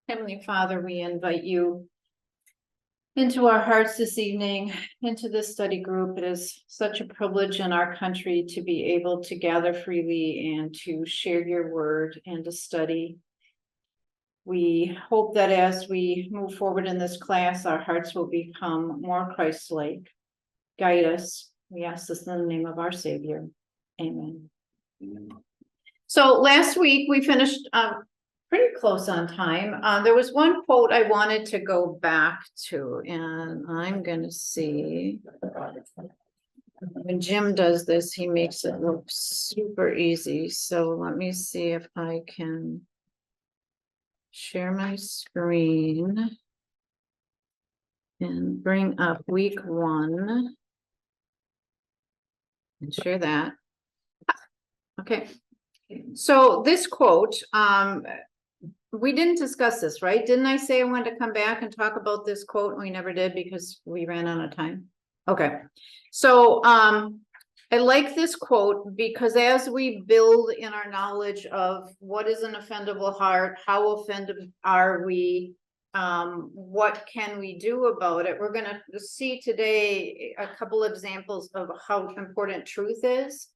Heavenly Father, we invite you into our hearts this evening, into this study group. It is such a privilege in our country to be able to gather freely and to share your word and to study. We hope that as we move forward in this class, our hearts will become more Christ-like. Guide us. We ask this in the name of our Savior. Amen. Amen. So last week we finished pretty close on time. There was one quote I wanted to go back to, and I'm going to see. When Jim does this, he makes it look super easy. So let me see if I can share my screen and bring up week 1 and share that. Okay. So this quote, we didn't discuss this, right? Didn't I say I wanted to come back and talk about this quote? We never did because we ran out of time. Okay. So I like this quote because as we build in our knowledge of what is an offendable heart, how offended are we, what can we do about it? We're going to see today a couple examples of how important truth is.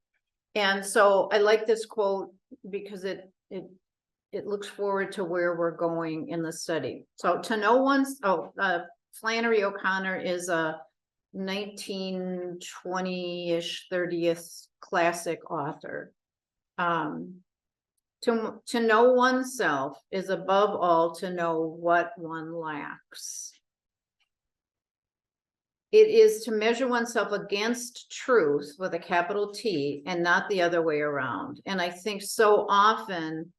And so I like this quote because it looks forward to where we're going in the study. So to know one's, Flannery O'Connor is a 1920-ish, 30th classic author. To know oneself is above all to know what one lacks. It is to measure oneself against truth with a capital T and not the other way around. And I think so often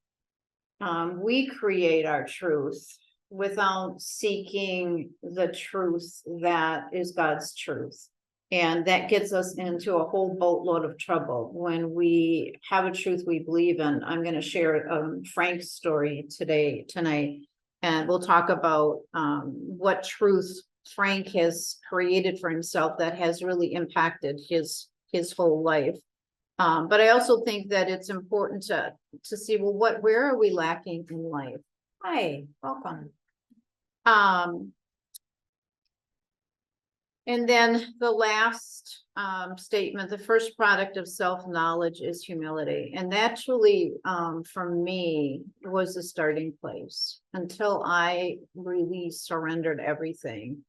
we create our truth without seeking the truth that is God's truth. And that gets us into a whole boatload of trouble when we have a truth we believe in. I'm going to share Frank's story tonight, and we'll talk about what truth Frank has created for himself that has really impacted his whole life. But I also think that it's important to see, well, where are we lacking in life? Hi, welcome. And then the last statement, the first product of self-knowledge is humility. And that truly, for me, was the starting place. Until I really surrendered everything,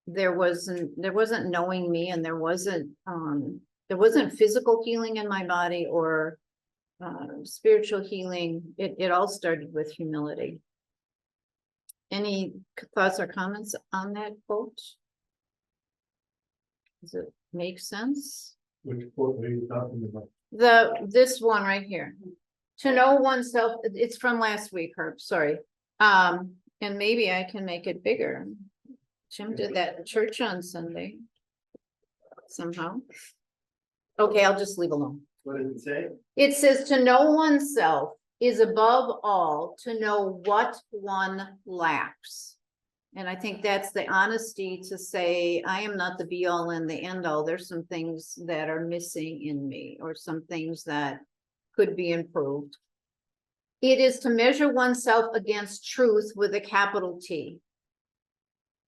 there wasn't knowing me, and there wasn't physical healing in my body or spiritual healing. It all started with humility. Any thoughts or comments on that quote? Does it make sense? Which quote are you talking about? This one right here. To know oneself, it's from last week, Herb, sorry. And maybe I can make it bigger. Jim did that in church on Sunday. Somehow. Okay, I'll just leave alone. What does it say? It says to know oneself is above all to know what one lacks. And I think that's the honesty to say, I am not the be all and the end all. There's some things that are missing in me, or some things that could be improved. It is to measure oneself against truth with a capital T.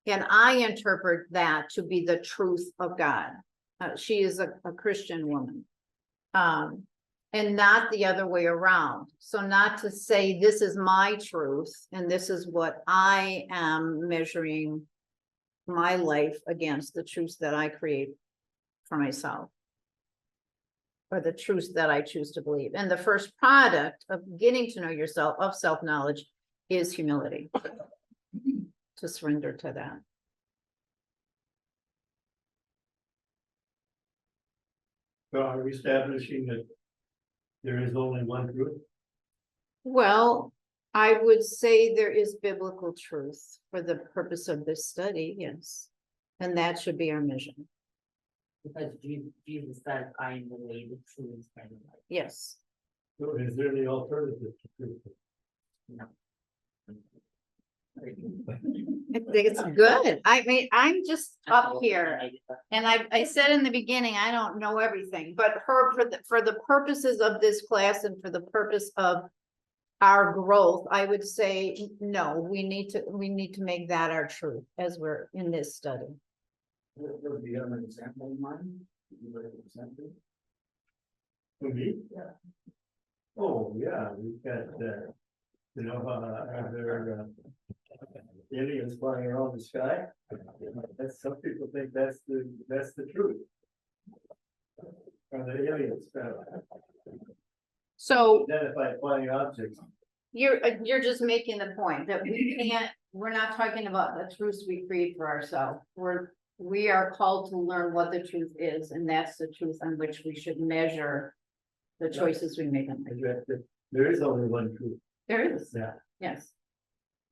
And I interpret that to be the truth of God. She is a Christian woman. And not the other way around. So not to say this is my truth and this is what I am measuring my life against, the truth that I create for myself, or the truth that I choose to believe. And the first product of getting to know yourself, of self-knowledge, is humility. To surrender to that. So are we establishing that there is only one truth? Well, I would say there is biblical truth for the purpose of this study, yes. And that should be our mission. Because Jesus said, I am the way, the truth, and the life. Yes. So is there any alternative to truth? No. I think it's good. I mean, I'm just up here, and I said in the beginning, I don't know everything, but for the purposes of this class and for the purpose of our growth, I would say, no, we need to make that our truth as we're in this study. Do you have an example in mind? Do you have an example? For me? Yeah. Oh, yeah, we've got, you know, are there, aliens flying around the sky? That's, some people think that's the truth. Are the aliens, So identified flying objects? you're just making the point that we're not talking about the truths we create for ourselves. We are called to learn what the truth is, and that's the truth on which we should measure the choices we make in life. There is only one truth. There is, Yeah. yes.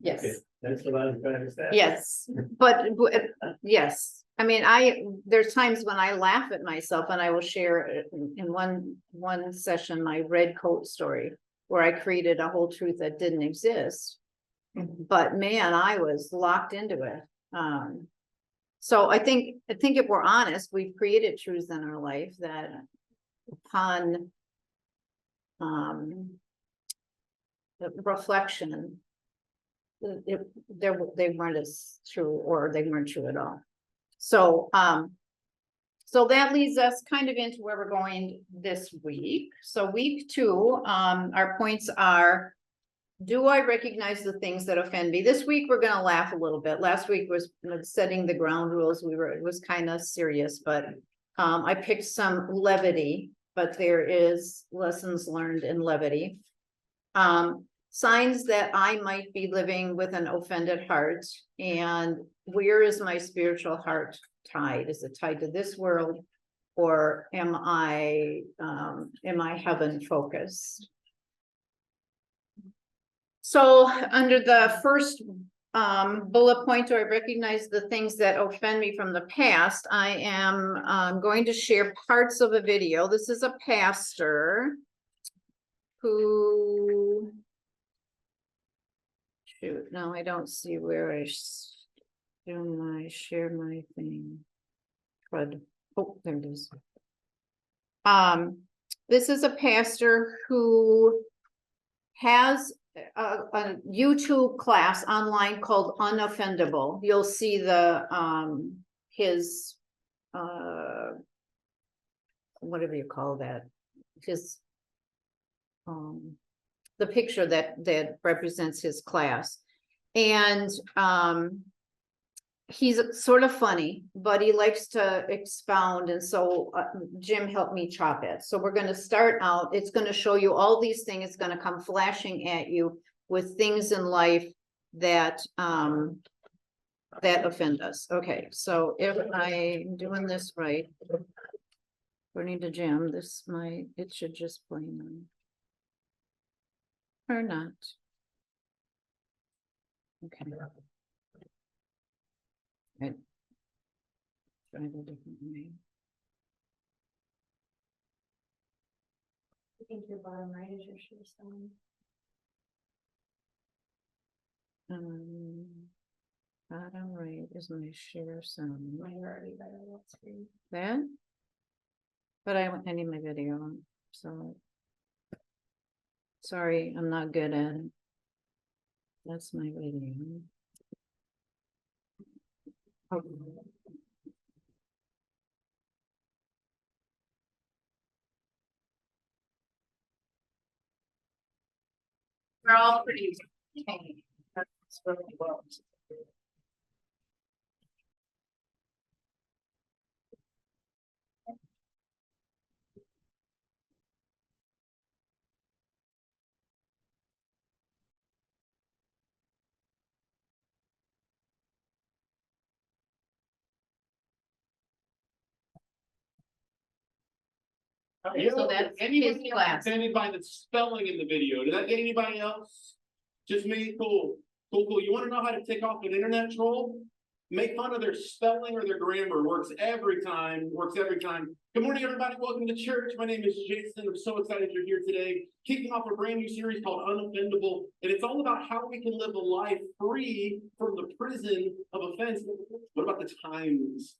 Okay, Yes, that's what I was trying to say. yes, but yes, I mean, there's times when I laugh at myself, and I will share in one session, my red coat story, where I created a whole truth that didn't exist. But man, I was locked into it. So I think if we're honest, we've created truths in our life that upon the reflection, they weren't as true, or they weren't true at all. So so that leads us kind of into where we're going this week. So week 2, our points are, do I recognize the things that offend me? This week, we're gonna laugh a little bit. Last week was setting the ground rules. It was kind of serious, but I picked some levity, but there is lessons learned in levity. Signs that I might be living with an offended heart, and where is my spiritual heart tied? Is it tied to this world, or am I heaven focused? So under the first bullet point, do I recognize the things that offend me from the past? I am going to share parts of a video. This is a pastor who, shoot, no, I don't see where I share my thing. Crud. Oh, there it is. This is a pastor who has a YouTube class online called Unoffendable. You'll see the his whatever you call that, his the picture that represents his class. And he's sort of funny, but he likes to expound, and so Jim helped me chop it. So we're going to start out, it's going to show you all these things. It's going to come flashing at you with things in life that that offend us. Okay, so if I'm doing this right, according to Jim, it should just play now. Or not. Okay. Right. Try it a different way. I think your bottom right is your share sign. Bottom right is my share sign. Mine are already better on that screen. That? But I need my video on, so. Sorry, I'm not good at it. That's my video. Okay. We're all pretty. That's really well. Yeah, So that's anybody his else class. offended by the spelling in the video? Did that get anybody else? Just me? Cool. Cool. You want to know how to tick off an internet troll? Make fun of their spelling or their grammar. Works every time. Good morning, everybody. Welcome to church. My name is Jason. I'm so excited you're here today. Kicking off a brand new series called Unoffendable. And it's all about how we can live a life free from the prison of offense. What about the times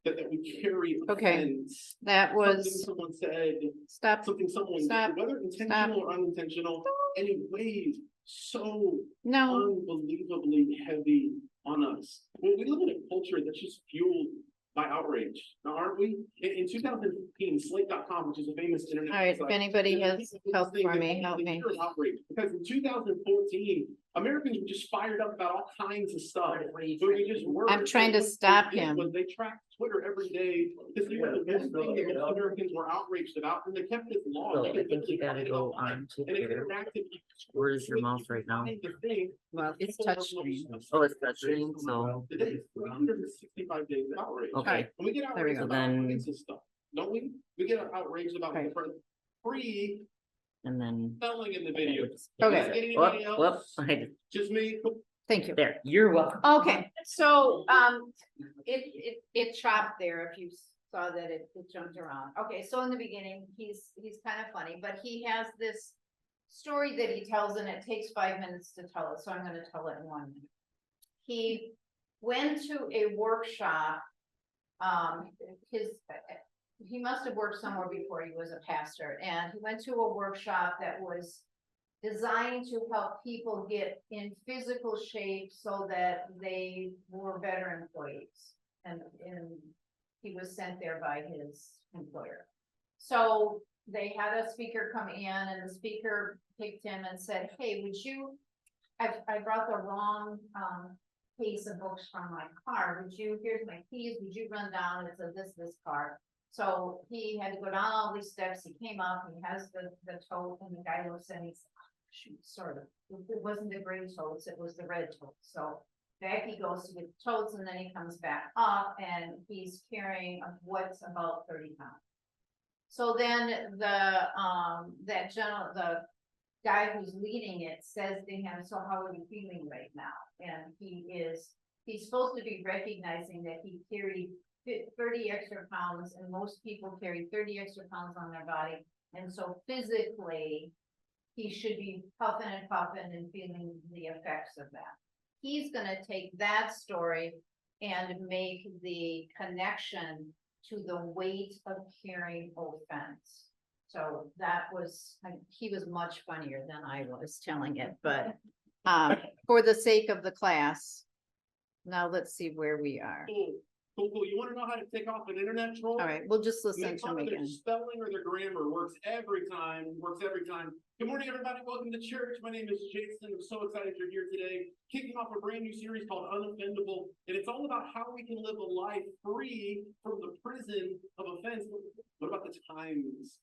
that we carry offense? That Something was, someone said, stop, something someone Stop. did, whether intentional or unintentional. and it weighs so No, unbelievably heavy on us. Well, we live in a culture that's just fueled by outrage, now aren't we? In 2015, Slate.com, which is a famous internet. all right, if website, anybody did has this help thing for that me, called help the me. year of outrage, because in 2014, Americans were just fired up about all kinds of stuff. What are you But trying we to just do? were. I'm trying to So what stop they did him. was they tracked Twitter every day to see what the one thing that most Americans were outraged about, and they kept this law. So They I could think you literally gotta find it go online. on to And it's Twitter. interactive. You can scroll Where is your through it, mouse you can right now? find the thing Well, that it's people are touchscreen. most Oh, it's touchscreen, so, Today, 365 days of outrage. okay, And we get There we outraged go. about all Then- kinds of stuff, don't we? We get outraged about Okay. different free and then. spelling in the video. Okay. Does that get anybody Whoop, else? whoop, Just me? Thank you. there, you're welcome. Okay, so, it chopped there, if you saw that it jumped around. Okay, so in the beginning, he's kind of funny, but he has this story that he tells, and it takes 5 minutes to tell it, so I'm gonna tell it in 1 minute. He went to a workshop, he must have worked somewhere before he was a pastor, and he went to a workshop that was designed to help people get in physical shape so that they were better employees. And he was sent there by his employer. So they had a speaker come in, and the speaker picked him and said, hey, would you, I brought the wrong, case of books from my car. Here's my keys, would you run down? It's a this car. So he had to go down all these steps. He came up, and he has the tote, and the guy looks and he's, shoot, sort of, it wasn't the gray totes, it was the red totes. So back he goes to get the totes, and then he comes back up, and he's carrying what's about 30 pounds. So then the guy who's leading it says to him, so how are you feeling right now? And he's supposed to be recognizing that he carried 30 extra pounds, and most people carry 30 extra pounds on their body. And so physically, he should be puffing and puffing and feeling the effects of that. He's gonna take that story and make the connection to the weight of carrying offense. So that was, he was much funnier than I was telling it, but for the sake of the class, now let's see where we are. Cool. You wanna know how to take off an internet troll? All right, we'll just listen Make to fun him of their again. spelling or their grammar works every time. Good morning, everybody. Welcome to church. My name is Jason. I'm so excited you're here today. Kicking off a brand new series called Unoffendable. And it's all about how we can live a life free from the prison of offense. What about the times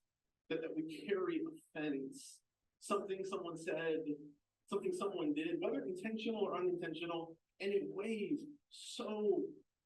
that we carry offense? Something someone said, something someone did, whether intentional or unintentional, and it weighs so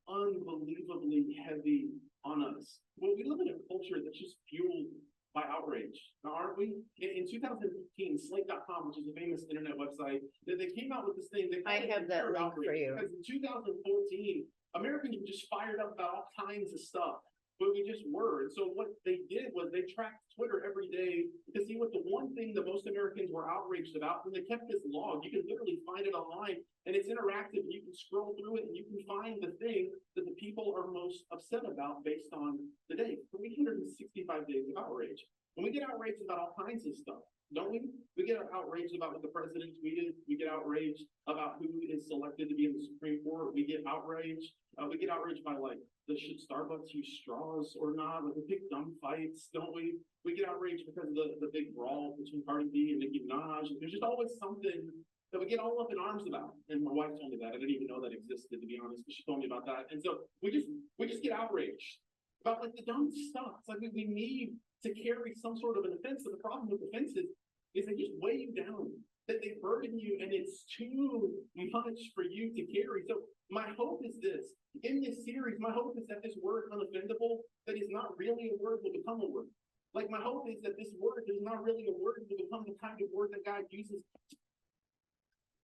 unbelievably heavy on us. Well, we live in a culture that's just fueled by outrage, now aren't we? In 2015, Slate.com, which is a famous internet website, they came out with this thing. I have that link for you. Because in 2014, Americans were just fired up about all kinds of stuff, but we just were. And so what they did was they tracked Twitter every day to see what the one thing that most Americans were outraged about, and they kept this log. You can literally find it online, and it's interactive. You can scroll through it, and you can find the thing that the people are most upset about based on the day. 365 days of outrage. And we get outraged about all kinds of stuff, don't we? We get outraged about what the president tweeted. We get outraged about who is selected to be in the Supreme Court. We get outraged. We get outraged by, like, should Starbucks use straws or not? Like, we pick dumb fights, don't we? We get outraged because of the big brawl between Cardi B and Nicki Minaj. There's just always something that we get all up in arms about. And my wife told me that. I didn't even know that existed, to be honest, but she told me about that. And so we just get outraged about, like, the dumb stuff. It's like we need to carry some sort of an offense. So the problem with offenses is they just weigh you down, that they burden you, and it's too much for you to carry. So my hope is this. In this series, my hope is that this word unoffendable, that is not really a word, will become a word. Like, my hope is that this word is not really a word, will become the kind of word that God uses.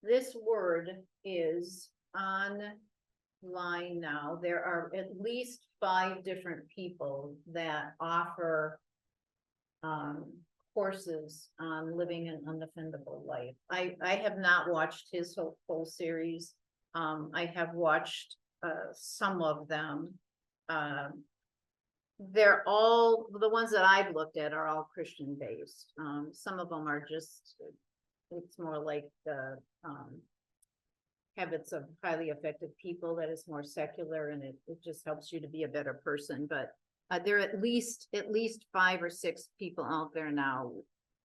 This word is online now. There are at least 5 different people that offer courses on living an unoffendable life. I have not watched his whole series. I have watched some of them. They're all, the ones that I've looked at are all Christian based. Some of them are just it's more like the, habits of highly effective people that is more secular and it just helps you to be a better person, but there are at least 5 or 6 people out there now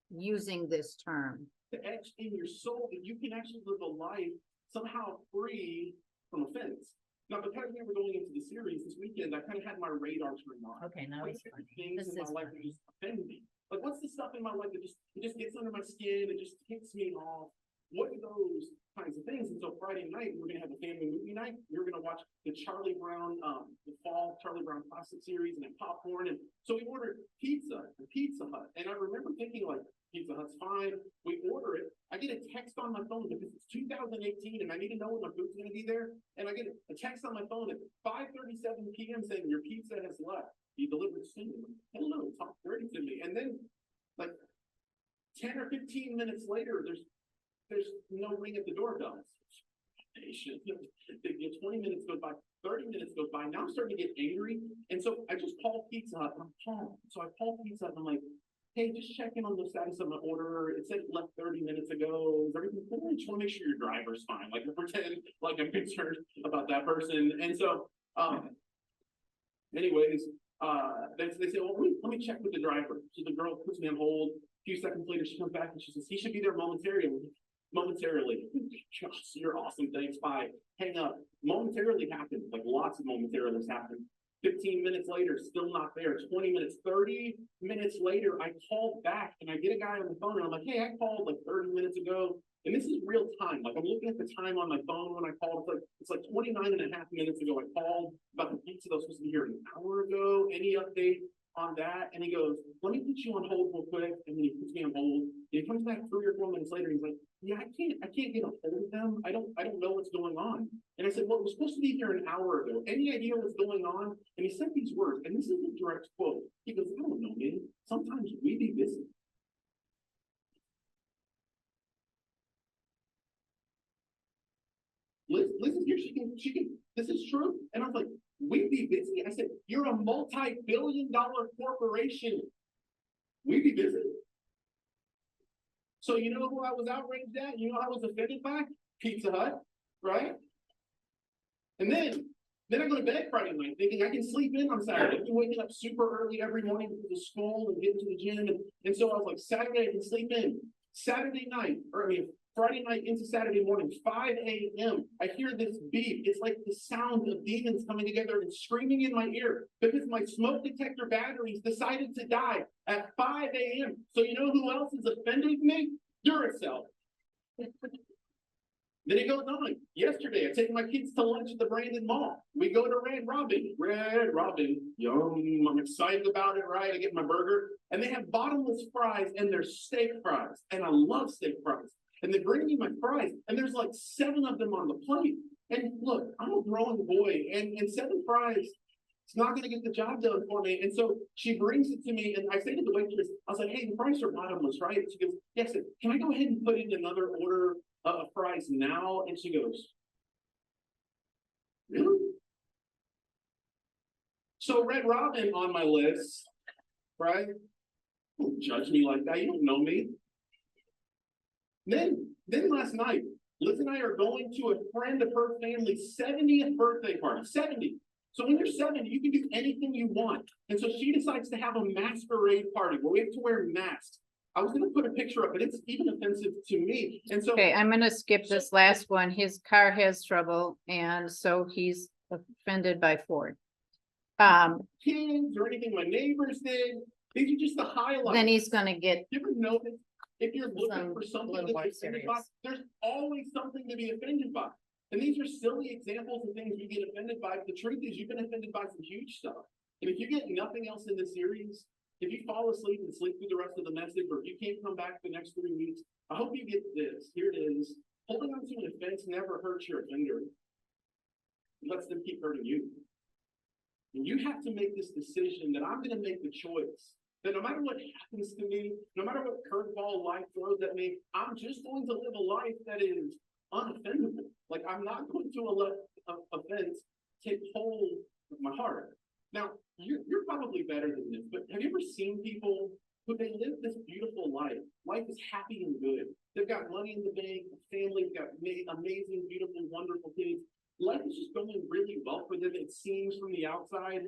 using this term. To etch in your soul that you can actually live a life somehow free from offense. Now, because we were going into the series this weekend, I kind of had my radar turned on. Okay, now What it's are the funny. things This in my is life that funny. just offend me? Like, what's the stuff in my life that just gets under my skin, it just ticks me off? What are those kinds of things? And so Friday night, we're gonna have a family movie night. We're gonna watch the Charlie Brown, the fall Charlie Brown classic series and then popcorn. And so we ordered pizza at Pizza Hut. And I remember thinking like, Pizza Hut's fine. We order it. I get a text on my phone because it's 2018 and I need to know when my food's gonna be there. And I get a text on my phone at 5:37 p.m. saying your pizza has left. Be delivered soon. Hello, talk dirty to me. And then like 10 or 15 minutes later, there's no ring at the doorbell. Patient. 20 minutes goes by, 30 minutes goes by. Now I'm starting to get angry. And so I just called Pizza Hut. I'm calm. So I called Pizza Hut and I'm like, hey, just checking on the status of my order. It said it left 30 minutes ago. Is everything cool? I just want to make sure your driver's fine. Like, pretend like I'm concerned about that person. And so, anyways, they say, well, let me check with the driver. So the girl puts me on hold. A few seconds later, she comes back and she says, he should be there momentarily. Gosh, you're awesome. Thanks. Bye. Hang up. Momentarily happened. Like lots of momentarily happened. 15 minutes later, still not there. 20 minutes, 30 minutes later, I called back and I get a guy on the phone and I'm like, hey, I called like 30 minutes ago. And this is real time. Like I'm looking at the time on my phone when I called. It's like 29 and a half minutes ago. I called about the pizza that was supposed to be here an hour ago. Any update on that? And he goes, let me put you on hold real quick. And then he puts me on hold. And he comes back 3 or 4 minutes later. And he's like, yeah, I can't get a hold of them. I don't know what's going on. And I said, well, it was supposed to be here an hour ago. Any idea what's going on? And he said these words, and this is a direct quote. He goes, I don't know, man. Sometimes we be busy. Liz is here. She can, this is true. And I was like, we be busy. I said, you're a multi-billion-dollar corporation. We be busy. So you know who I was outraged at? You know who I was offended by? Pizza Hut, right? And then I go to bed Friday night thinking I can sleep in on Saturday. I've been waking up super early every morning to go to school and get to the gym. And so I was like, Saturday I can sleep in. Friday night into Saturday morning, 5 a.m. I hear this beep. It's like the sound of demons coming together and screaming in my ear because my smoke detector batteries decided to die at 5 a.m. So you know who else is offended me? Duracell. Then it goes on. Yesterday, I take my kids to lunch at the Brandon Mall. We go to Red Robin, yum, I'm excited about it, right? I get my burger, and they have bottomless fries, and they're steak fries, and I love steak fries. And they bring me my fries, and there's like 7 of them on the plate. And look, I'm a growing boy, and 7 fries, it's not going to get the job done for me. And so she brings it to me, and I say to the waitress, I was like, hey, the fries are bottomless, right? She goes, yes, can I go ahead and put in another order of fries now? And she goes, really? So Red Robin on my list, right? Don't judge me like that. You don't know me. Then last night, Liz and I are going to a friend of her family's 70th birthday party. 70. So when you're 70, you can do anything you want. And so she decides to have a masquerade party where we have to wear masks. I was going to put a picture up, but it's even offensive to me. And so Okay, I'm gonna skip this last one. His car has trouble, and so he's offended by Ford. kids or anything my neighbors did, these are just the highlights. Then he's gonna get, You ever notice if you're looking for a something little more that's offended by, serious. there's always something to be offended by. And these are silly examples of things we get offended by. But the truth is you've been offended by some huge stuff. And if you get nothing else in this series, if you fall asleep and sleep through the rest of the message, or if you can't come back the next 3 weeks, I hope you get this. Here it is. Holding on to an offense never hurts your offender. It lets them keep hurting you. And you have to make this decision that I'm going to make the choice that no matter what happens to me, no matter what curveball life throws at me, I'm just going to live a life that is unoffendable. Like I'm not going to let offense take hold of my heart. Now, you're probably better than this, but have you ever seen people but they live this beautiful life. Life is happy and good. They've got money in the bank, a family, they've got amazing, beautiful, wonderful kids. Life is just going really well for them, it seems from the outside.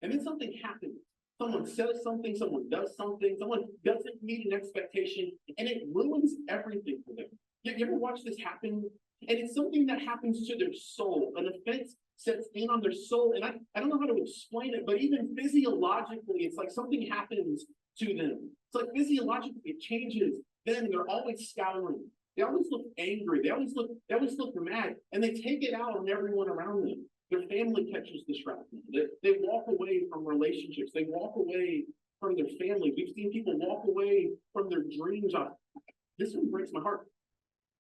And then something happens. Someone says something, someone does something, someone doesn't meet an expectation, and it ruins everything for them. You ever watch this happen? And it's something that happens to their soul. An offense sets in on their soul. And I don't know how to explain it, but even physiologically, it's like something happens to them. It's like physiologically, it changes. Then they're always scowling. They always look angry. They always look mad. And they take it out on everyone around them. Their family catches the shrapnel. They walk away from relationships. They walk away from their family. We've seen people walk away from their dreams. This one breaks my heart.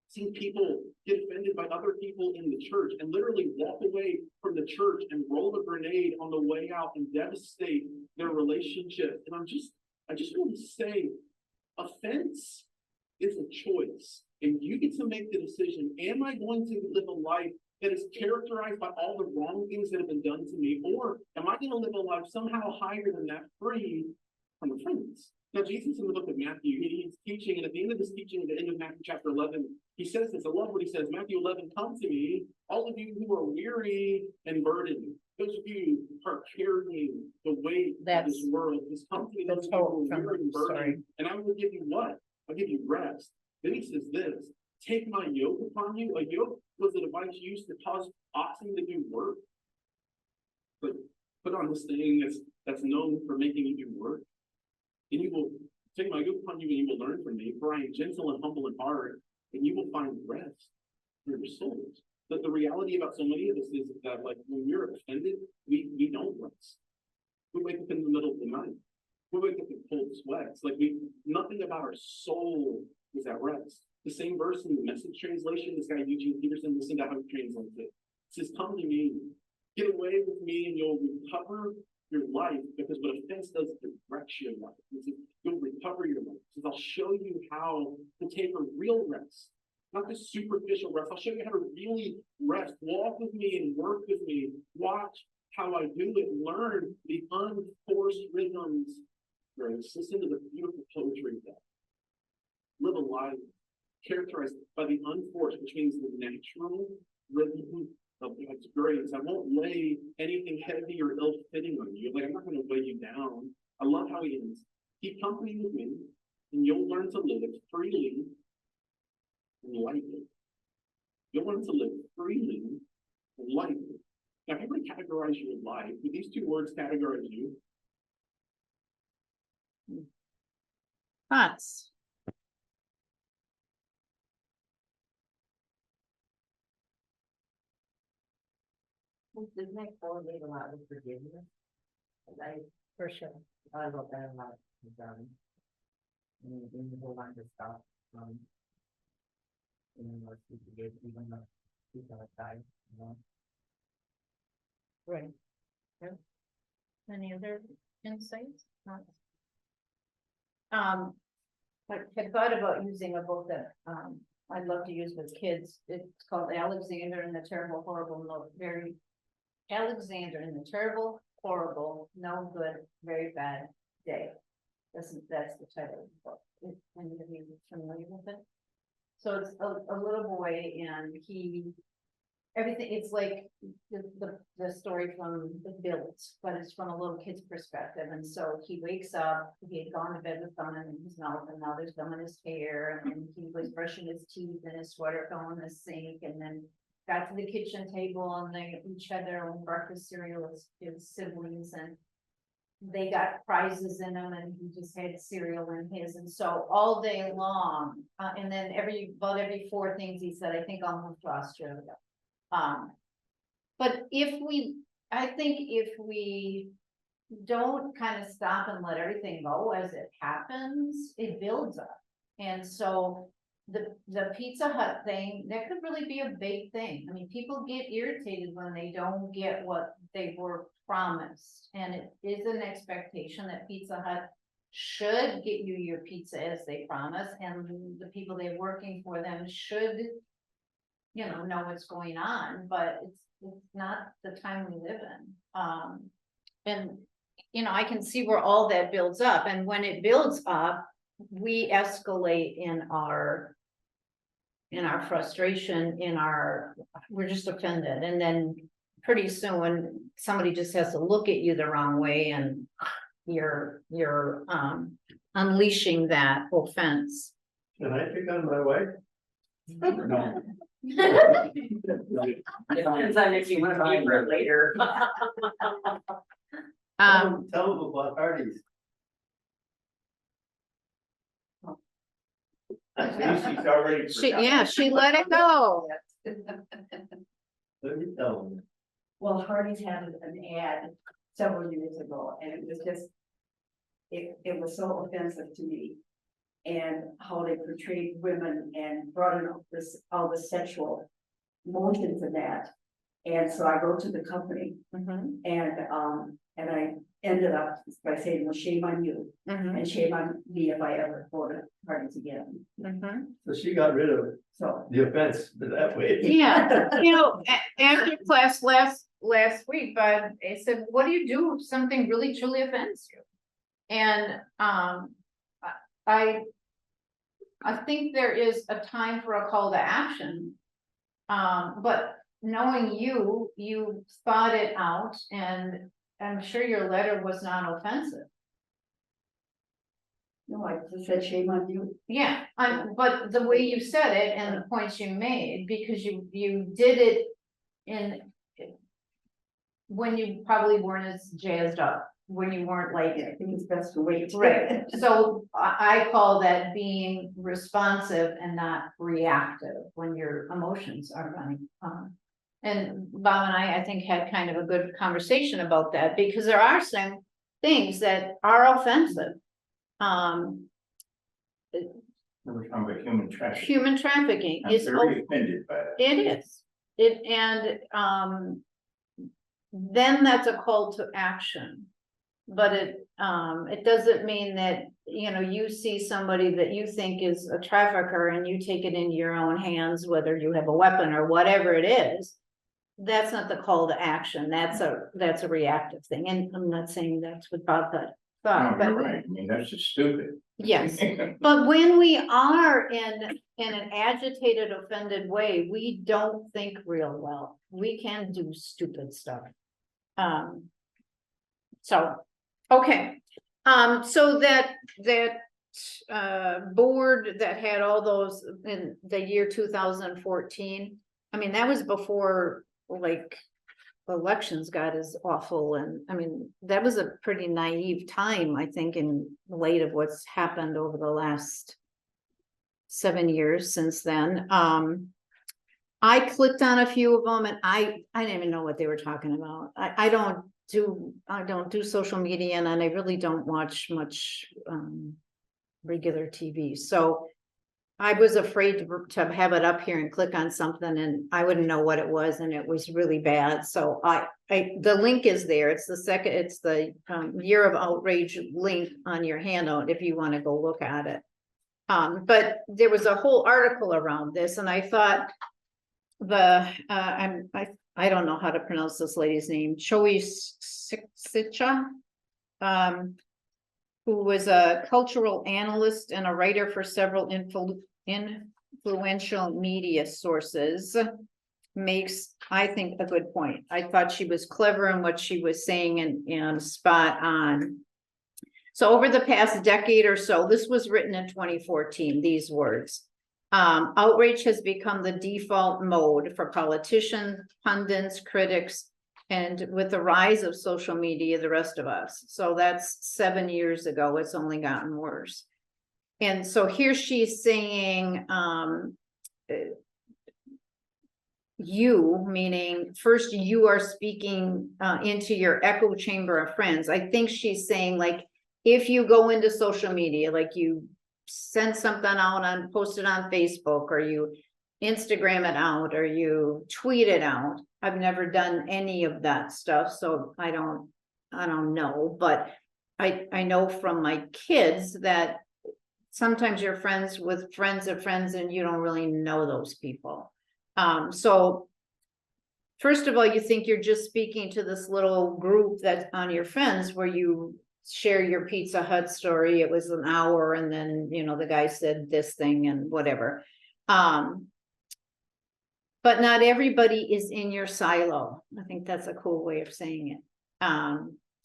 Seen people get offended by other people in the church and literally walk away from the church and roll a grenade on the way out and devastate their relationship. And I just want to say, offense is a choice. And you get to make the decision, am I going to live a life that is characterized by all the wrong things that have been done to me? Or am I going to live a life somehow higher than that, free from offense? Now, Jesus in the book of Matthew, he's teaching, and at the end of this teaching, at the end of Matthew chapter 11, he says this. I love what he says. Matthew 11, come to me, all of you who are weary and burdened, those of you who are carrying the weight of this world, this company, those of you who are weary and burdened, and I will give you what? I'll give you rest. Then he says this, take my yoke upon you. A yoke was a device used to cause oxen to do work. But put on this thing that's known for making you do work. And you will take my yoke upon you and you will learn from me, for I am gentle and humble in heart, and you will find rest for your souls. But the reality about so many of us is that, like, when we're offended, we don't rest. We wake up in the middle of the night. We wake up in cold sweats. Like, nothing about our soul is at rest. The same verse in the Message translation, this guy Eugene Peterson, listen to how he translates it. It says, come to me, get away with me, and you'll recover your life, because what offense does is it wrecks your life. You'll recover your life. It says, I'll show you how to take a real rest, not this superficial rest. I'll show you how to really rest. Walk with me and work with me. Watch how I do it. Learn the unforced rhythms. Grace. Listen to the beautiful poetry of that. Live a life characterized by the unforced, which means the natural rhythm of God's grace. I won't lay anything heavy or ill-fitting on you. Like, I'm not going to weigh you down. I love how he ends. Keep company with me, and you'll learn to live freely and lightly. You'll learn to live freely and lightly. Now, if you were to categorize your life, would these two words categorize you? Thoughts? Doesn't that correlate a lot with forgiveness? For sure. I wrote that a lot. And then the whole line of stuff. And then let's forgive even though people have died, you know? Right. Yep. Any other insights? I had thought about using a book that, I'd love to use with kids. It's called Alexander and the Terrible, Horrible, Alexander and the Terrible, Horrible, No Good, Very Bad Day. That's the title of the book. Is any of you familiar with it? So it's a little boy, and everything, it's like the story from The Village, but it's from a little kid's perspective. And so he wakes up, he had gone to bed with gum in his mouth, and now there's gum in his hair, and he was brushing his teeth, and his sweater fell in the sink, and then got to the kitchen table, and they each had their own breakfast cereal as his siblings, and they got prizes in them, and he just had cereal in his. And so all day long, and then about every 4 things he said, I think I'll move to Australia. But I think if we don't kind of stop and let everything go as it happens, it builds up. And so the Pizza Hut thing, that could really be a big thing. I mean, people get irritated when they don't get what they were promised. And it is an expectation that Pizza Hut should get you your pizza as they promise. And the people they're working for them should, know what's going on, but it's not the time we live in. you know, I can see where all that builds up, and when it builds up, we escalate in our frustration, we're just offended, and then pretty soon, somebody just has to look at you the wrong way, and you're unleashing that offense. Can I pick on my wife? No. Depends on if you want to be here later. Tell them about Hardee's. Stacy's already. She let it go. Let me tell them. Well, Hardee's had an ad several years ago, and it was just, it was so offensive to me. And how they portrayed women and brought in all the sexual motions of that. And so I wrote to the company, and I ended up by saying, well, shame on you, and shame on me if I ever go to Hardee's again. So she got rid of So, the offense that way. Yeah, you know, after class last week, I said, what do you do if something really truly offends you? And, I think there is a time for a call to action. But knowing you thought it out, and I'm sure your letter was not offensive. no, I just said shame on you. Yeah, but the way you said it and the points you made, because you did it when you probably weren't as jazzed up, when you weren't like, I think it's best to wait. right, so I call that being responsive and not reactive when your emotions are running. And Bob and I think had kind of a good conversation about that, because there are some things that are offensive. We're talking about human trafficking. Human trafficking I'm is, very offended by that. it is, then that's a call to action. But it doesn't mean that, you know, you see somebody that you think is a trafficker and you take it into your own hands, whether you have a weapon or whatever it is. That's not the call to action. That's a reactive thing. And I'm not saying that's what Bob thought, No, but you're right. I mean, that's just stupid. yes. But when we are in an agitated, offended way, we don't think real well. We can do stupid stuff. So, okay. So that board that had all those in the year 2014, I mean, that was before like elections got as awful, and I mean, that was a pretty naive time, I think, in light of what's happened over the last 7 years since then. I clicked on a few of them, and I didn't even know what they were talking about. I don't do social media, and I really don't watch much regular TV. So I was afraid to have it up here and click on something, and I wouldn't know what it was, and it was really bad. So the link is there. It's the Year of Outrage link on your handout if you want to go look at it. But there was a whole article around this, and I thought I don't know how to pronounce this lady's name, Choi Sicha, who was a cultural analyst and a writer for several influential media sources, makes, I think, a good point. I thought she was clever in what she was saying and spot on. So over the past decade or so, this was written in 2014, these words. Outrage has become the default mode for politicians, pundits, critics, and with the rise of social media, the rest of us. So that's 7 years ago. It's only gotten worse. And so here she's saying, you, meaning first you are speaking into your echo chamber of friends. I think she's saying, like, if you go into social media, like you send something out post it on Facebook, or you Instagram it out, or you tweet it out. I've never done any of that stuff, so I don't know, but I know from my kids that sometimes you're friends with friends of friends and you don't really know those people. So first of all, you think you're just speaking to this little group that's on your friends where you share your Pizza Hut story. It was an hour and then, you know, the guy said this thing and whatever. But not everybody is in your silo. I think that's a cool way of saying it.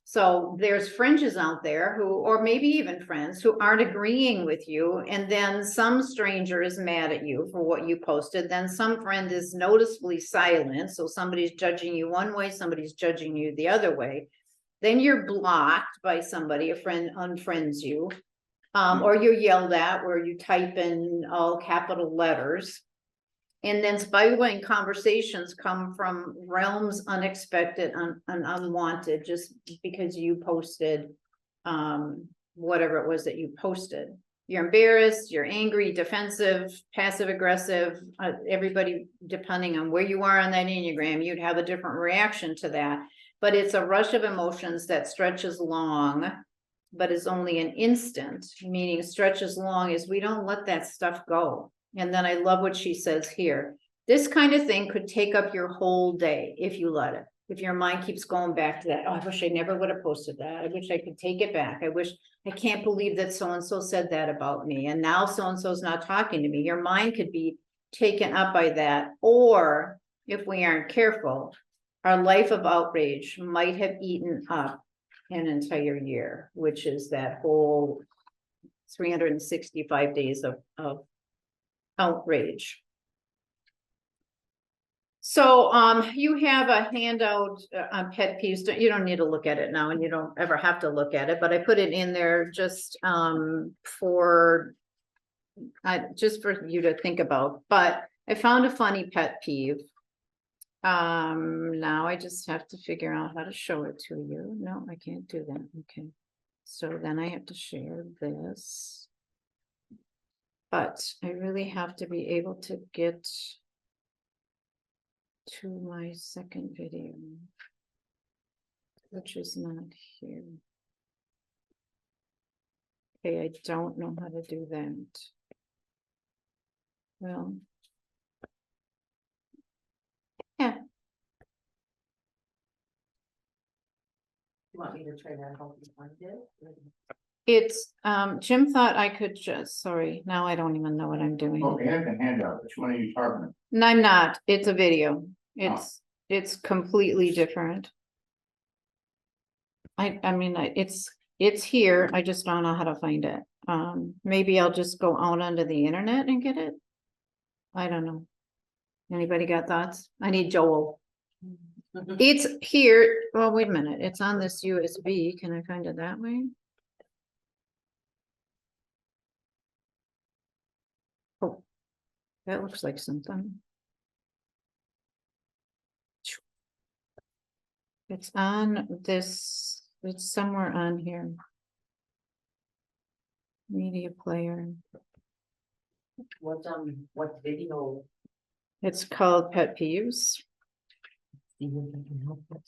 So there's fringes out there who, or maybe even friends who aren't agreeing with you. And then some stranger is mad at you for what you posted. Then some friend is noticeably silent. So somebody's judging you one way, somebody's judging you the other way. Then you're blocked by somebody, a friend unfriends you. Or you're yelled at where you type in all capital letters. And then spiraling conversations come from realms unexpected and unwanted, just because you posted whatever it was that you posted. You're embarrassed, you're angry, defensive, passive aggressive, everybody, depending on where you are on that Enneagram, you'd have a different reaction to that. But it's a rush of emotions that stretches long, but is only an instant, meaning stretches long is we don't let that stuff go. And then I love what she says here. This kind of thing could take up your whole day if you let it. If your mind keeps going back to that, oh, I wish I never would have posted that. I wish I could take it back. I can't believe that so-and-so said that about me. And now so-and-so's not talking to me. Your mind could be taken up by that. Or if we aren't careful, our life of outrage might have eaten up an entire year, which is that whole 365 days of outrage. So you have a handout on pet peeves. You don't need to look at it now, and you don't ever have to look at it, but I put it in there just for you to think about. But I found a funny pet peeve. Now I just have to figure out how to show it to you. No, I can't do that. Okay, so then I have to share this. But I really have to be able to get to my second video, which is not here. Okay, I don't know how to do that. Well, yeah. You want me to try that help you find it? It's, Jim thought I could just, sorry, now I don't even know what I'm doing. Oh, and the handout, which one are you talking about? No, I'm not, it's a video. It's completely different. I mean, it's here, I just don't know how to find it. Maybe I'll just go out onto the internet and get it. I don't know. Anybody got thoughts? I need Joel. It's here, well, wait a minute, it's on this USB, can I find it that way? Oh, that looks like something. It's on this, it's somewhere on here. Media player. What video? It's called Pet Peeves. See if I can help it.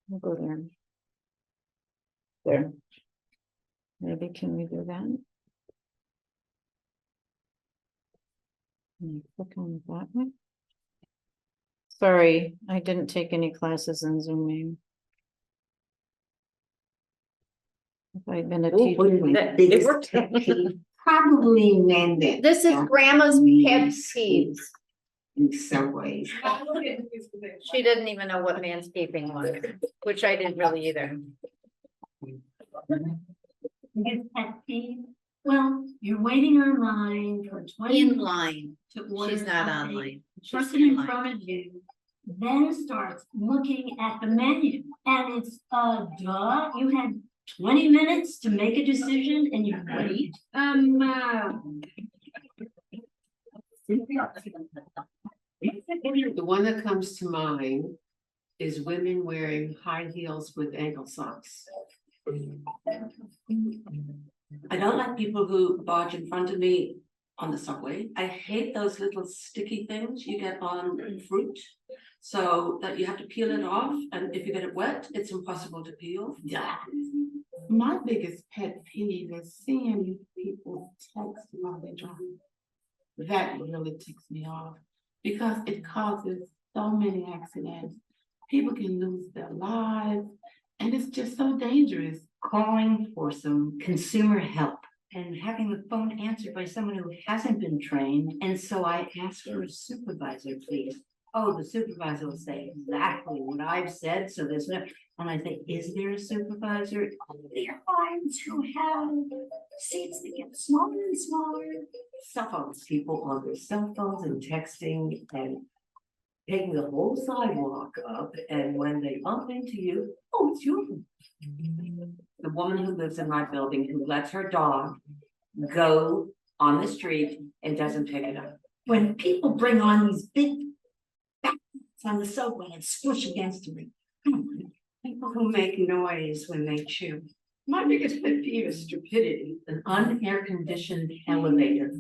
We'll go there. There. Maybe can we do that? Can you click on it that way? Sorry, I didn't take any classes in Zooming. If I'd been a teacher. It worked. Probably meant that. This is grandma's pet peeves. In some ways. She didn't even know what manscaping was, which I didn't really either. It's pet peeve. Well, you're waiting online for 20 In minutes line. to order She's not something. online. She's Person in line. front of you then starts looking at the menu, and it's duh. You had 20 minutes to make a decision, and you wait. The one that comes to mind is women wearing high heels with ankle socks. I don't like people who barge in front of me on the subway. I hate those little sticky things you get on fruit, so that you have to peel it off, and if you get it wet, it's impossible to peel. Yeah. My biggest pet peeve is seeing people text while they drive. That really ticks me off because it causes so many accidents. People can lose their lives and it's just so dangerous. Calling for some consumer help and having the phone answered by someone who hasn't been trained. And so I asked for a supervisor, please. Oh, the supervisor will say exactly what I've said, so there's no, and I think, is there a supervisor? The airlines who have seats that get smaller and smaller. Cell phones, people on their cell phones and texting and taking the whole sidewalk up, and when they bump into you, oh, it's you. The woman who lives in my building who lets her dog go on the street and doesn't pick it up. When people bring on these big backpacks on the subway and squish against me. People who make noise when they chew. My biggest pet peeve is stupidity, an unair conditioned elevator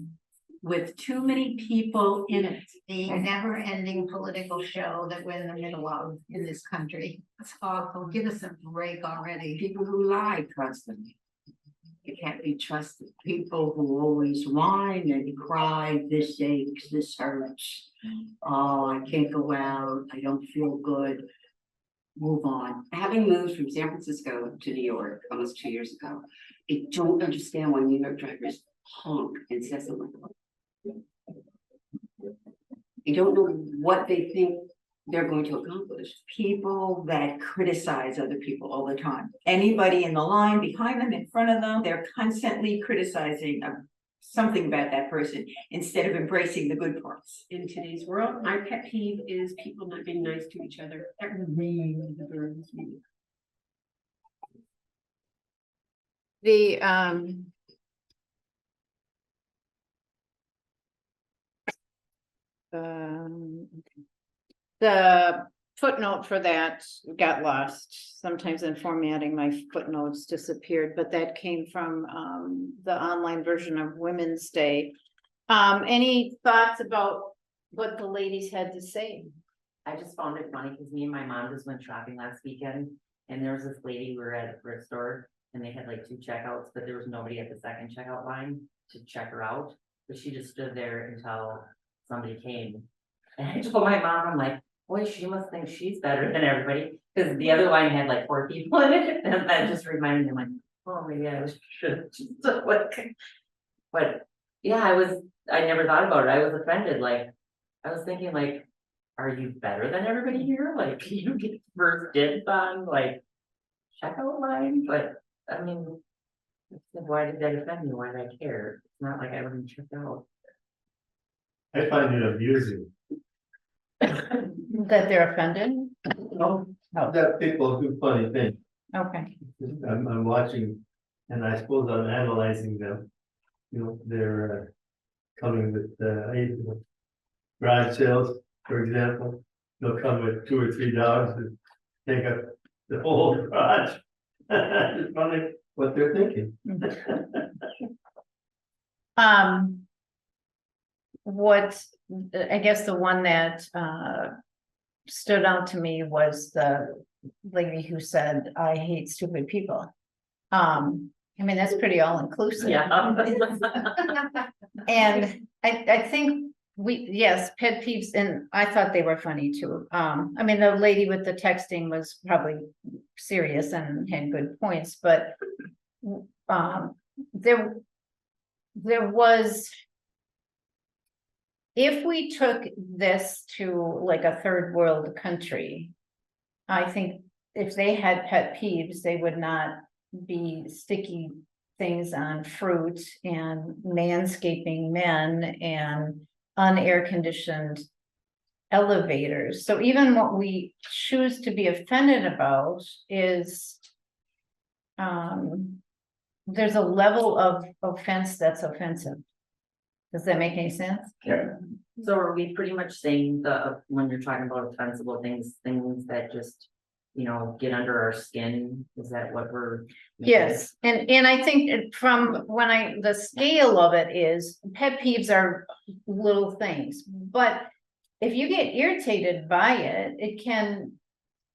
with too many people in it. The never-ending political show that we're in the middle of in this country. It's awful. Give us a break already. People who lie constantly. You can't be trusted. People who always whine and cry, this aches, this hurts. Oh, I can't go out, I don't feel good. Move on. Having moved from San Francisco to New York almost 2 years ago, I don't understand why New York drivers honk incessantly. I don't know what they think they're going to accomplish. People that criticize other people all the time. Anybody in the line behind them, in front of them, they're constantly criticizing something about that person instead of embracing the good parts. In today's world, my pet peeve is people not being nice to each other. That really burns me. The footnote for that got lost. Sometimes in formatting, my footnotes disappeared, but that came from the online version of Women's Day. Any thoughts about what the ladies had to say? I just found it funny because me and my mom just went shopping last weekend and there was this lady, we were at a thrift store and they had like 2 checkouts, but there was nobody at the second checkout line to check her out. But she just stood there until somebody came. And I told my mom, I'm like, boy, she must think she's better than everybody. Because the other line had like 4 people in it. And that just reminded me, I'm like, oh, maybe I should. But yeah, I never thought about it. I was offended. Like, I was thinking like, are you better than everybody here? Like, you get first dibs on like checkout line? But I mean, why did that offend me? Why did I care? It's not like I wouldn't check out. I find it amusing That they're offended? Oh, that people do funny things. okay. I'm watching, and I suppose I'm analyzing them. You know, they're coming with garage sales, for example. They'll come with 2 or 3 dogs and take up the whole garage. It's funny what they're thinking. What, I guess the one that stood out to me was the lady who said, I hate stupid people. I mean, that's pretty all inclusive. Yeah. And I think yes, pet peeves, and I thought they were funny too. I mean, the lady with the texting was probably serious and had good points, but there was, if we took this to like a third world country, I think if they had pet peeves, they would not be sticky things on fruit and manscaping men and unair conditioned elevators. So even what we choose to be offended about is there's a level of offense that's offensive. Does that make any sense? Yeah. So are we pretty much saying when you're talking about offensible things that just, you know, get under our skin? Is that what we're? Yes, and I think from the scale of it is pet peeves are little things, but if you get irritated by it, it can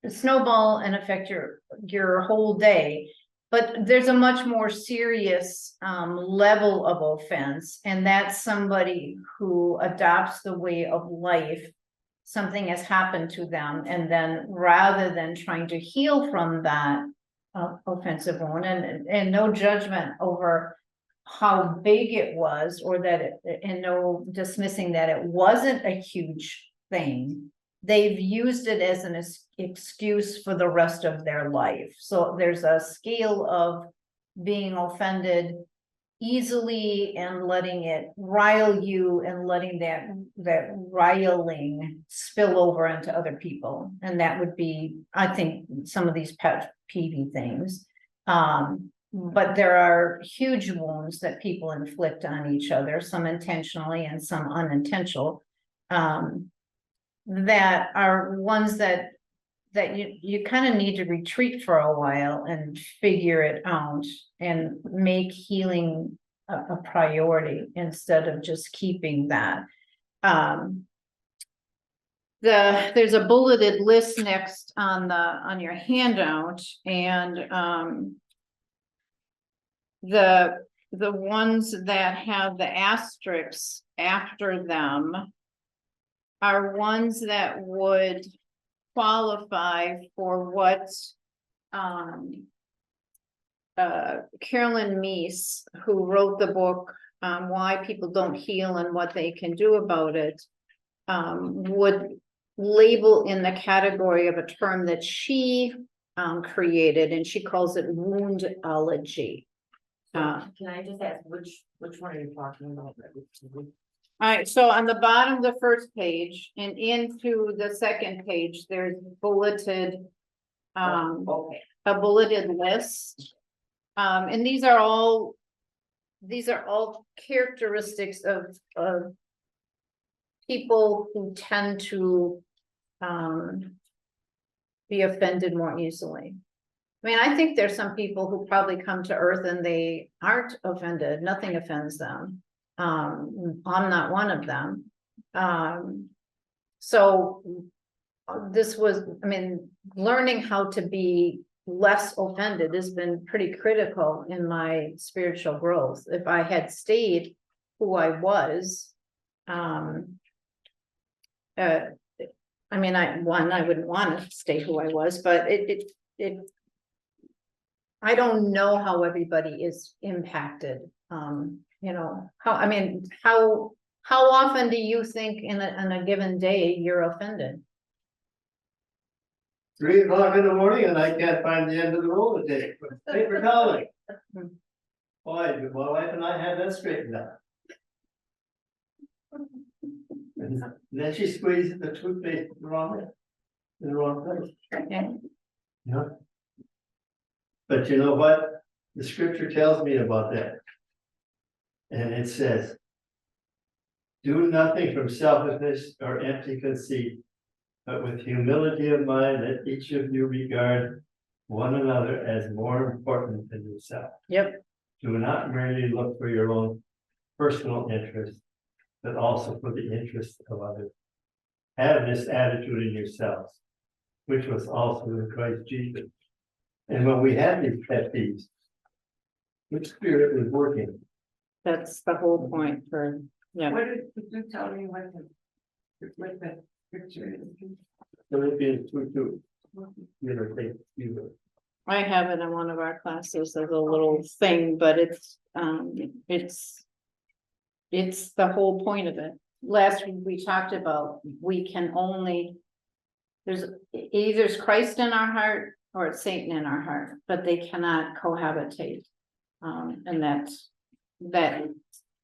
snowball and affect your whole day. But there's a much more serious level of offense, and that's somebody who adopts the way of life. Something has happened to them, and then rather than trying to heal from that offensive wound, and no judgment over how big it was, or that it, and no dismissing that it wasn't a huge thing. They've used it as an excuse for the rest of their life. So there's a scale of being offended easily and letting it rile you, and letting that riling spill over into other people. And that would be, I think, some of these pet peeve things. But there are huge wounds that people inflict on each other, some intentionally and some unintentional. That are ones that you kind of need to retreat for a while and figure it out and make healing a priority instead of just keeping that. There's a bulleted list next on your handout, and the ones that have the asterisks after them are ones that would qualify for what Carolyn Meese, who wrote the book Why People Don't Heal and What They Can Do About It, would label in the category of a term that she created, and she calls it woundology. Can I just ask, which one are you talking about? All right, so on the bottom of the first page and into the second page, there's bulleted, Okay. a bulleted list. And these are all characteristics of people who tend to be offended more easily. I mean, I think there's some people who probably come to Earth and they aren't offended, nothing offends them. I'm not one of them. So this was, I mean, learning how to be less offended has been pretty critical in my spiritual growth. If I had stayed who I was, I mean, I wouldn't want to stay who I was, but I don't know how everybody is impacted. You know, how often do you think in a given day you're offended? 3 o'clock in the morning and I can't find the end of the road today. Paper towel. Boy, my wife and I had that straightened out. And then she squeezed the toothpaste in the wrong place. Okay. Yeah. But you know what? The scripture tells me about that. And it says, do nothing from selfishness or empty conceit, but with humility of mind, let each of you regard one another as more important than yourself. Yep. Do not merely look for your own personal interest, but also for the interest of others. Have this attitude in yourselves, which was also in Christ Jesus. And when we have these pet peeves, which spirit is working? That's the whole point for, yeah. What did you tell me what the picture is? Philippians 2:2. You know, take you. I have it in one of our classes as a little thing, but it's the whole point of it. Last week we talked about, we can only, there's either Christ in our heart or it's Satan in our heart, but they cannot cohabitate. And that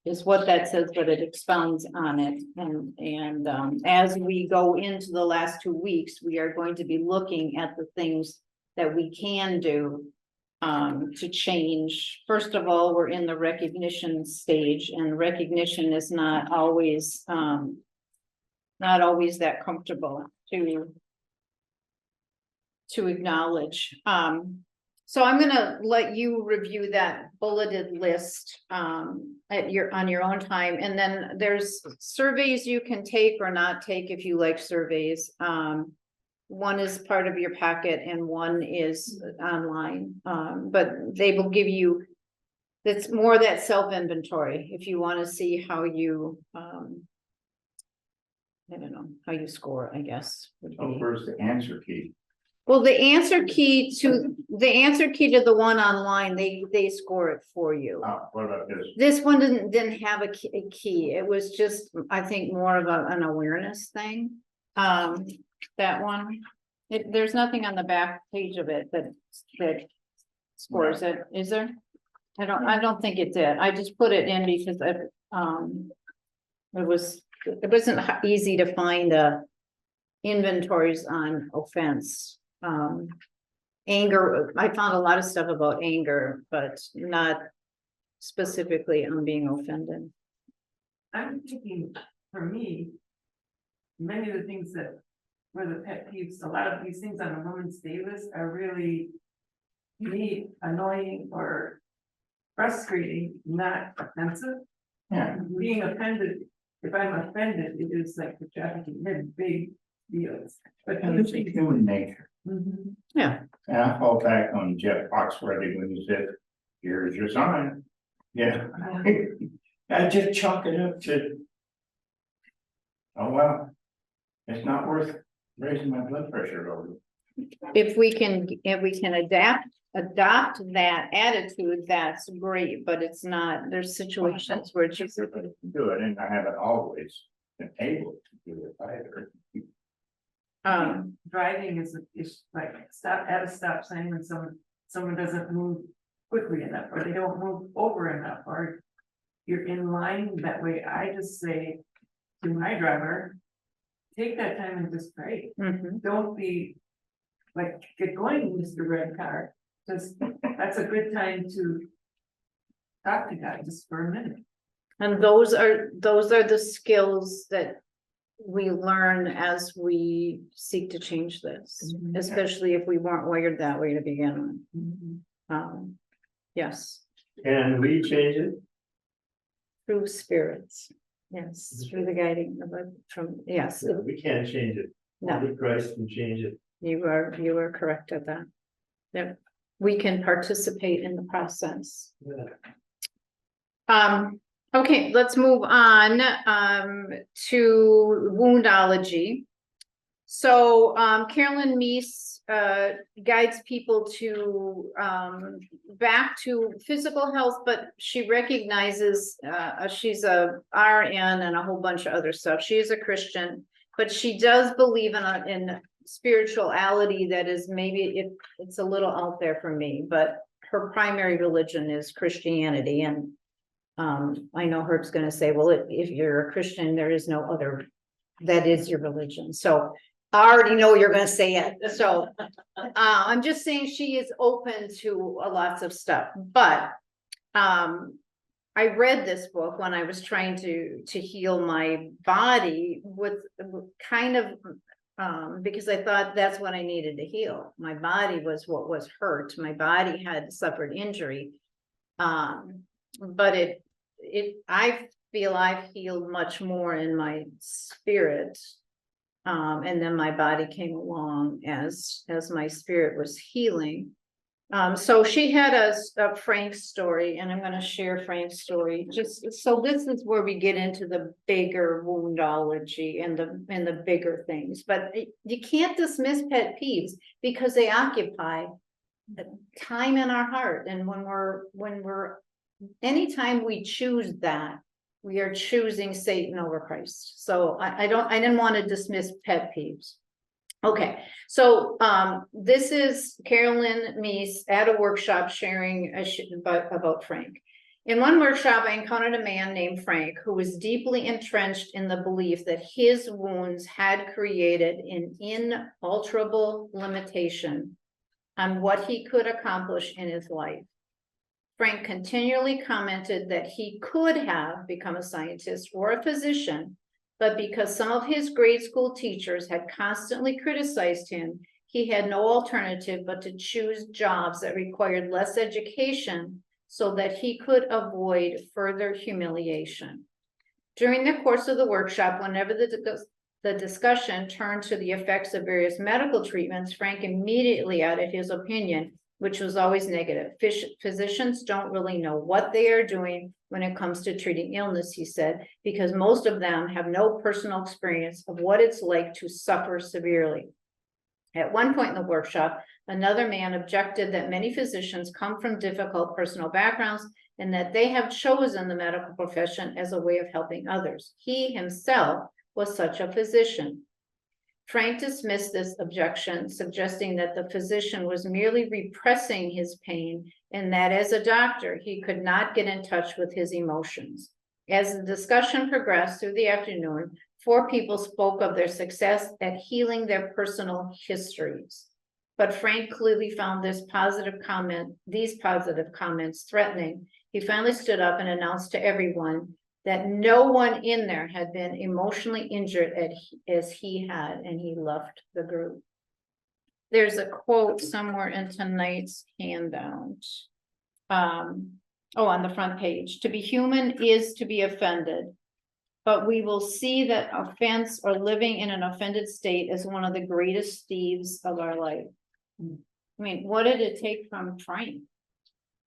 is what that says, but it expounds on it. And as we go into the last 2 weeks, we are going to be looking at the things that we can do to change. First of all, we're in the recognition stage, and recognition is not always that comfortable to acknowledge. So I'm gonna let you review that bulleted list on your own time, and then there's surveys you can take or not take if you like surveys. one is part of your packet and one is online. But they will give you, that's more that self-inventory, if you want to see how you, I don't know, how you score, I guess. would So be. where's the answer key? Well, the answer key to the one online, they score it for you. What about this? This one didn't have a key. It was just, I think, more of an awareness thing. That one, there's nothing on the back page of it that scores it, is there? I don't think it did. I just put it in because it wasn't easy to find inventories on offense. Anger, I found a lot of stuff about anger, but not specifically on being offended. I'm thinking, for me, many of the things that were the pet peeves, a lot of these things on a woman's day list are really me annoying or frustrating, not offensive. Yeah. Being offended, if I'm offended, it is like the trafficking, they're big deals. But It's human nature. Yeah. And I fall back on Jeff Foxworthy when he said, here's your sign. Yeah. I just chalk it up to, oh, well, it's not worth raising my blood pressure over. If we can adopt that attitude, that's great, but it's not, there's situations where it's just. Everybody can do it, and I haven't always been able to do it either. Driving is like stop at a stop sign when someone doesn't move quickly enough, or they don't move over enough, or you're in line that way. I just say to my driver, take that time and just pray. Don't be like, get going, Mr. Red Car. Just, that's a good time to talk to God just for a minute. And those are the skills that we learn as we seek to change this, especially if we weren't wired that way to begin with. Yes. Can we change it? Through spirits. Yes, through the guiding of it from, yes, We can't change it. no, Only Christ can change it. you are correct at that. Yep, we can participate in the process. Yeah. Okay, let's move on to woundology. So Carolyn Meese guides people to back to physical health, but she recognizes she's a RN and a whole bunch of other stuff. She is a Christian, but she does believe in spirituality that is maybe it's a little out there for me, but her primary religion is Christianity. And I know Herb's going to say, well, if you're a Christian, there is no other, that is your religion. So I already know you're going to say it. So I'm just saying she is open to lots of stuff. But I read this book when I was trying to heal my body with kind of because I thought that's what I needed to heal. My body was what was hurt. My body had suffered injury. But I feel I've healed much more in my spirit. And then my body came along as my spirit was healing. So she had a Frank story, and I'm going to share Frank's story. Just so this is where we get into the bigger woundology and the bigger things. But you can't dismiss pet peeves because they occupy time in our heart. And when we're anytime we choose that, we are choosing Satan over Christ. So I didn't want to dismiss pet peeves. Okay, so this is Carolyn Meese at a workshop sharing about Frank. In one workshop, I encountered a man named Frank who was deeply entrenched in the belief that his wounds had created an inalterable limitation on what he could accomplish in his life. Frank continually commented that he could have become a scientist or a physician, but because some of his grade school teachers had constantly criticized him, he had no alternative but to choose jobs that required less education so that he could avoid further humiliation. During the course of the workshop, whenever the the discussion turned to the effects of various medical treatments, Frank immediately added his opinion, which was always negative. Physicians don't really know what they are doing when it comes to treating illness, he said, because most of them have no personal experience of what it's like to suffer severely. At one point in the workshop, another man objected that many physicians come from difficult personal backgrounds and that they have chosen the medical profession as a way of helping others. He himself was such a physician. Frank dismissed this objection, suggesting that the physician was merely repressing his pain and that as a doctor, he could not get in touch with his emotions. As the discussion progressed through the afternoon, 4 people spoke of their success at healing their personal histories. But Frank clearly found these positive comments threatening. He finally stood up and announced to everyone that no one in there had been emotionally injured as he had, and he left the group. There's a quote somewhere in tonight's handout. On the front page. To be human is to be offended, but we will see that offense or living in an offended state is one of the greatest thieves of our life. I mean, what did it take from Frank?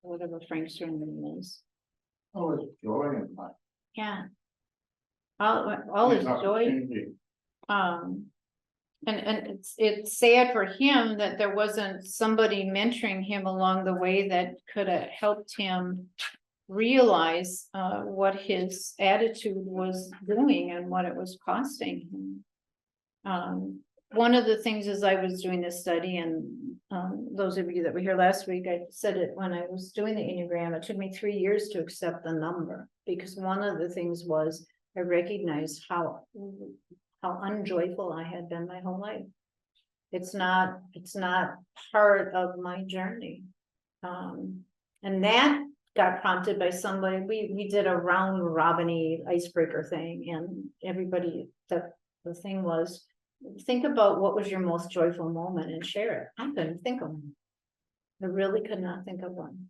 Whatever Frank's name is. Oh, it's joy in life. Yeah. All his joy. And it's sad for him that there wasn't somebody mentoring him along the way that could have helped him realize what his attitude was doing and what it was costing him. One of the things as I was doing this study, and those of you that were here last week, I said it when I was doing the Enneagram, it took me 3 years to accept the number, because one of the things was I recognized how unjoyful I had been my whole life. It's not part of my journey. And that got prompted by somebody. We did a round robin-y icebreaker thing, and everybody, the thing was, think about what was your most joyful moment and share it. I couldn't think of one. I really could not think of one.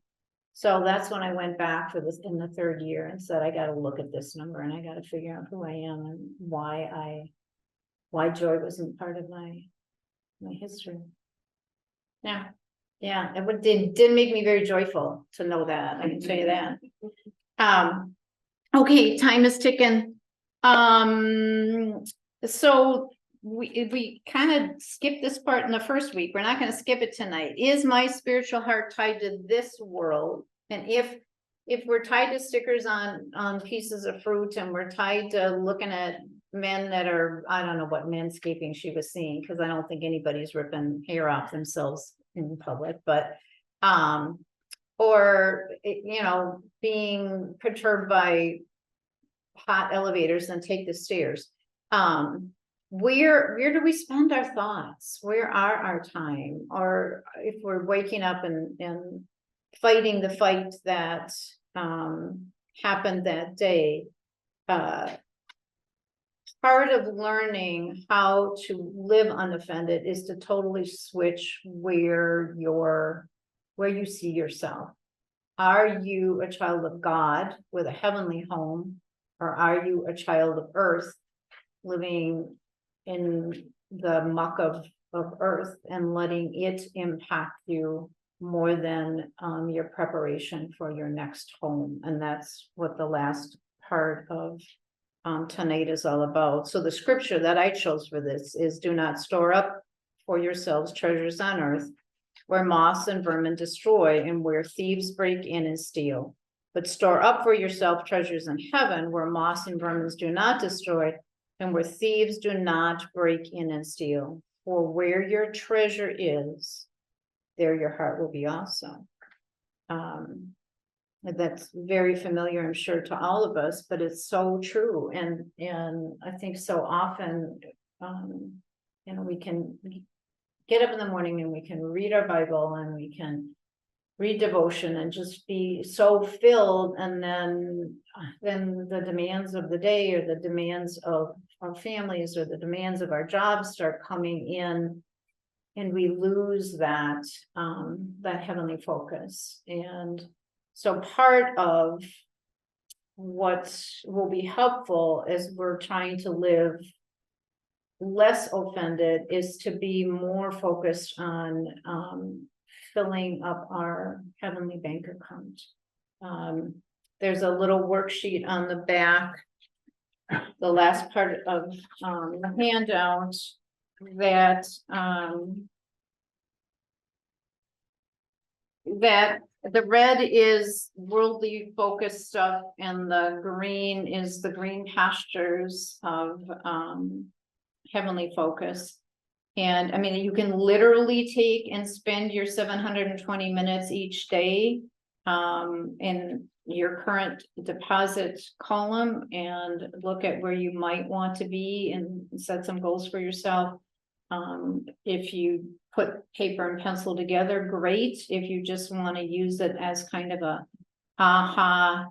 So that's when I went back for this in the 3rd year and said, I got to look at this number and I got to figure out who I am and why joy wasn't part of my history. Yeah, it didn't make me very joyful to know that. I can tell you that. Okay, time is ticking. So we kind of skipped this part in the first week. We're not going to skip it tonight. Is my spiritual heart tied to this world? And if we're tied to stickers on pieces of fruit, and we're tied to looking at men that are, I don't know what manscaping she was seeing, because I don't think anybody's ripping hair off themselves in public, but or being perturbed by hot elevators and take the stairs. Where do we spend our thoughts? Where are our time? Or if we're waking up and fighting the fight that happened that day, part of learning how to live unoffended is to totally switch where you see yourself. Are you a child of God with a heavenly home, or are you a child of earth living in the muck of earth and letting it impact you more than your preparation for your next home? And that's what the last part of tonight is all about. So the scripture that I chose for this is, do not store up for yourselves treasures on earth, where moths and vermin destroy and where thieves break in and steal. But store up for yourself treasures in heaven, where moths and vermin do not destroy and where thieves do not break in and steal. For where your treasure is, there your heart will be also. That's very familiar, I'm sure, to all of us, but it's so true. And I think so often, we can get up in the morning and we can read our Bible and we can read devotion and just be so filled, and then the demands of the day or the demands of our families or the demands of our jobs start coming in, and we lose that heavenly focus. And so part of what will be helpful as we're trying to live less offended is to be more focused on, filling up our heavenly bank account. There's a little worksheet on the back, the last part of, the handout that, that the red is worldly focused stuff and the green is the green pastures of, heavenly focus. And I mean, you can literally take and spend your 720 minutes each day in your current deposit column and look at where you might want to be and set some goals for yourself. If you put paper and pencil together, great. If you just want to use it as kind of a aha,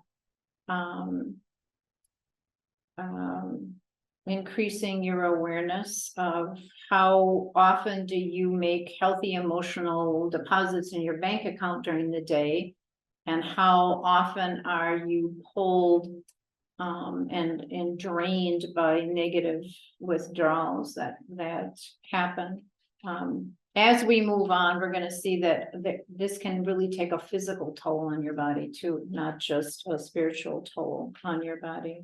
increasing your awareness of how often do you make healthy emotional deposits in your bank account during the day, and how often are you pulled and drained by negative withdrawals that happen. As we move on, we're going to see that this can really take a physical toll on your body too, not just a spiritual toll on your body.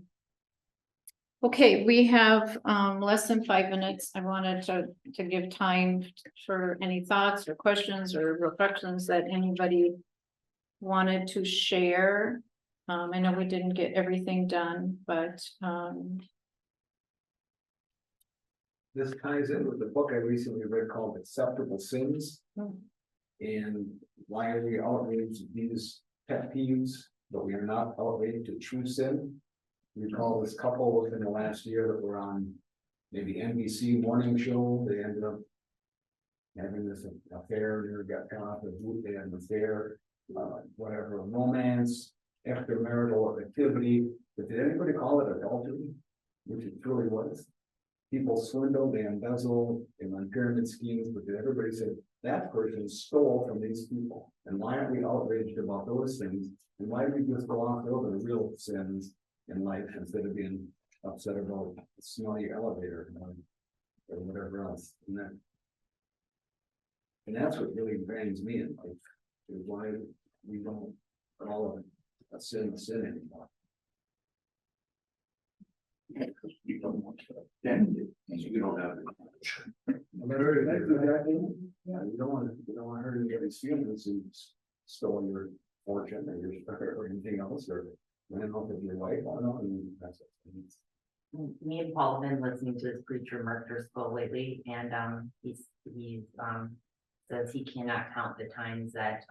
Okay, we have less than 5 minutes. I wanted to give time for any thoughts or questions or reflections that anybody wanted to share. I know we didn't get everything done, but this ties in with the book I recently read called Acceptable Sins. And why are we outraged at these pet peeves, but we are not outraged at true sin? We call this couple within the last year that were on maybe NBC morning show. They ended up having this affair, never got caught, they had an affair, whatever, romance, extramarital activity. But did anybody call it adultery? Which it truly was. People swindle, they embezzle, they run pyramid schemes, but did everybody say that person stole from these people? And why aren't we outraged about those things? And why do we just go off over the real sins in life instead of being upset about a smelly elevator or whatever else? And that's what really grinds me in life, is why we don't call a sin anymore. You don't want to offend it, you don't have it. Yeah, you don't want to hurt anybody's feelings and steal your fortune or anything else, or land off of your wife. I don't know. And that's it. Me and Paul have been listening to his preacher Mark Driscoll lately, and he's says he cannot count the times that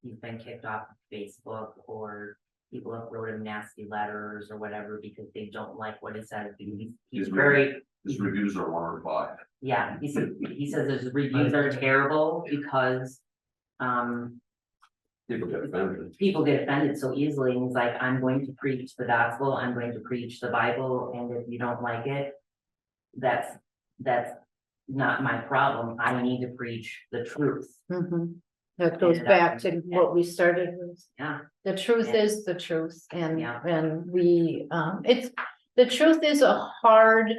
he's been kicked off of Facebook, or people have wrote him nasty letters or whatever because they don't like what he says. He's very, his reviews are 1 or 5. yeah, he says his reviews are terrible because people get offended so easily, and he's like, I'm going to preach the gospel, I'm going to preach the Bible, and if you don't like it, that's not my problem. I need to preach the truth. That goes back to what we started with. Yeah. The truth is the truth, and we the truth is a hard.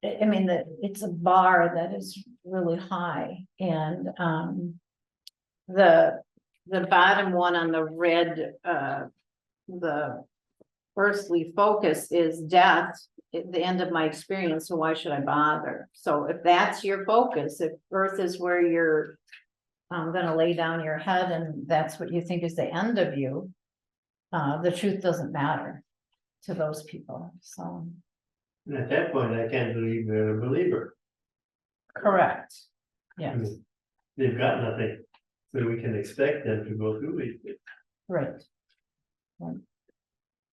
I mean, it's a bar that is really high, and the bottom one on the red, the earthly focus is death at the end of my experience, so why should I bother? So if that's your focus, if earth is where you're gonna lay down your head and that's what you think is the end of you, the truth doesn't matter to those people. So And at that point, I can't believe they're a believer. correct. I Yes, mean, they've got nothing, so we can expect them to go through it. right.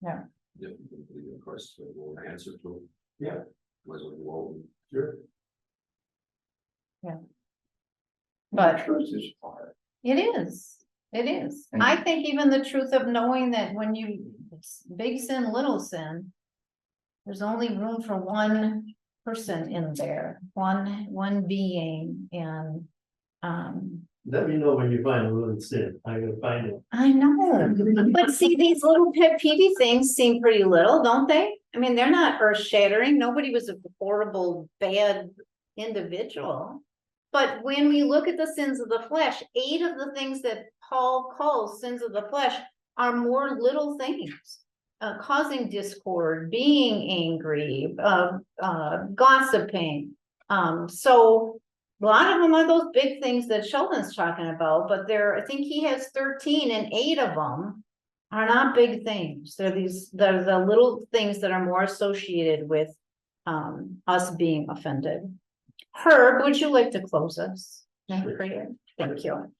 Yeah. Yeah, of course, we'll answer to. Yeah. Was it well? Sure. But Truth is hard. it is. I think even the truth of knowing that when you big sin, little sin, there's only room for one person in there, one being, and Let me know when you find a little sin. I'm gonna find it. I know. But see, these little pet peevey things seem pretty little, don't they? I mean, they're not earth shattering. Nobody was a horrible, bad individual. But when we look at the sins of the flesh, 8 of the things that Paul calls sins of the flesh are more little things. Causing discord, being angry, gossiping. So a lot of them are those big things that Sheldon's talking about, but I think he has 13 and 8 of them are not big things. They're the little things that are more associated with us being offended. Herb, would you like to close us? Thank you.